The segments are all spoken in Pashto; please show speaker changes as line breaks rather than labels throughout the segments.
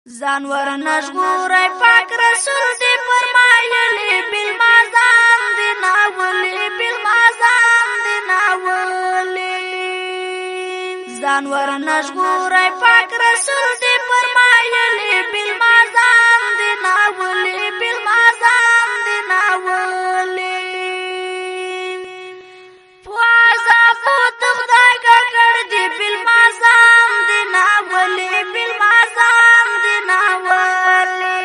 ځانور نشګورای پاک رسول دی فرمایلی بالمازان دی ناولی بالمازان دی ناولی ځانور نشګورای پاک رسول دی فرمایلی بالمازان دی ناولی بالمازان دی ناولی پوازا پوت خدای کړ دی بالمازان دی ناولی بالمازان دی ناولی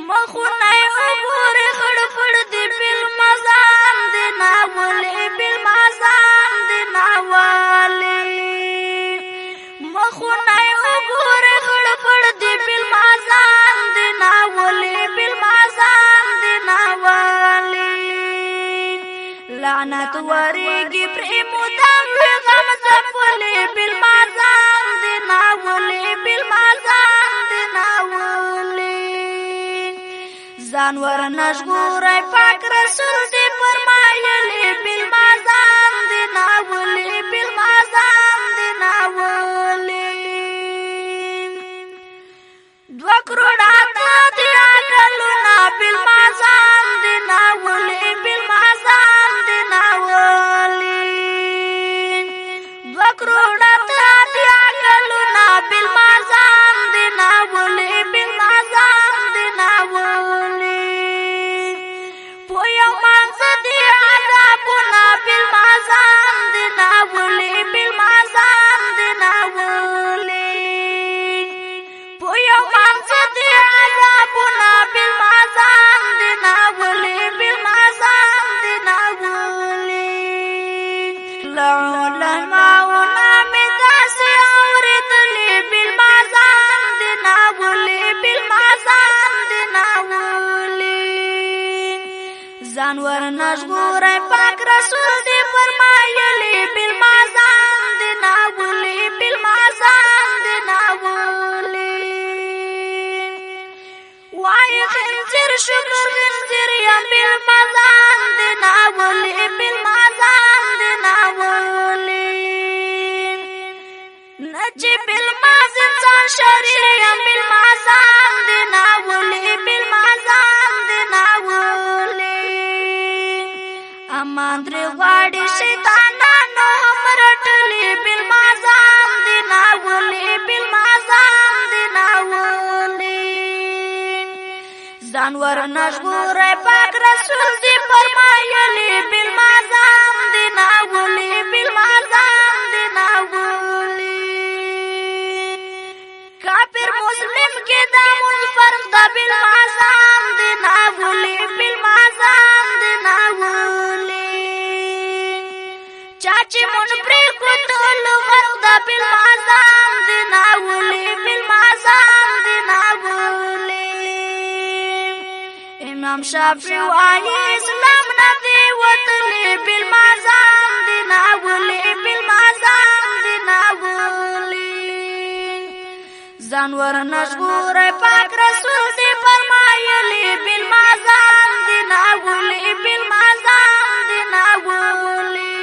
مخونه وګور خړ خړ دی بالمازان دی ناولی بالمازان دی ناولی مخونه وګور خړ خړ دی بالمازان دی ناولی بالمازان دی ناولی لعنت ورېږي پرې مدام غم ځپلی بالمازان دی ناولی بالمازان دی ناولی ځانور نشګورای پاک رسول دی فرمایلی بالمازان دی ناولی بالمازان دی ناولی 2 کروڑه دی عقلونه بالمازان دی ناولی بالمازان دی ناولی 2 کروڑه دی عقلونه بالمازان دی ناولی بالمازان دی ناولی پویو مانځ دی عذابونه بالمازان دی ناولی بالمازان دی ناولی پویو مانځ دی عذابونه بالمازان دی ناولی بالمازان دی ناولی لعلماؤنا می داسې اورېدلي بالمازان دی ناولی بالمازان دی ناولی ځانور نشګورای پاک رسول دی فرمایلی بالمازان دی ناولی بالمازان دی ناولی وای خنزیر شکر خنزیر یم بالمازان دی ناولی بالمازان دی ناولی نچی بالمازن ځان شریر یم بالمازان دی ناولی بالمازان دی ناولی امان درې غواړي شیطانانو هم رټلی بالمازان دی ناولی بالمازان دی ناولی ځانور نشګورای پاک رسول دی فرمایلی بالمازان دی ناولی بالمازان دی ناولی کافر مسلم کې دا منفرد دا بالمازان دی ناولی بالمازان دی ناولی چاچی من پری کوتل غرق دا بالمازان دی ناولی بالمازان دی ناولی امام شافعی وایي اسلام ندی وتلی بالمازان دی ناولی بالمازان دی ناولی ځانور نشګورای پاک رسول دی فرمایلی بالمازان دی ناولی بالمازان دی ناولی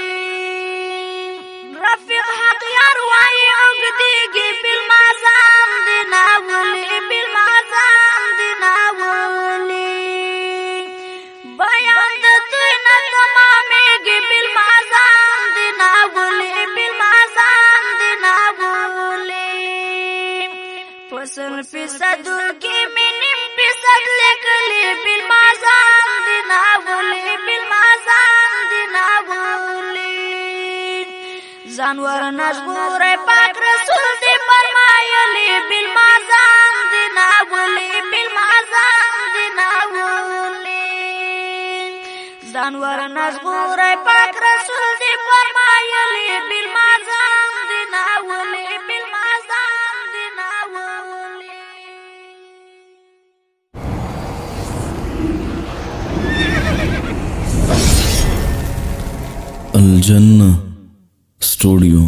رفیق حق یار وایي اوږدېږي بالمازان دی ناولی بالمازان دی ناولی بیان د دوی نه تمامېږي بالمازان دی ناولی بالمازان دی ناولی فصل فیصدو کې مې نیم فیصد لیکلی بالمازان دی ناولی بالمازان دی ناولی ځانور نشګورای پاک رسول دی فرمایلی بالمازان دی ناولی بالمازان دی ناولی ځانور نشګورای پاک رسول دی فرمایلی بالمازان دی ناولی بالمازان دی ناولی
الجنة ستوديو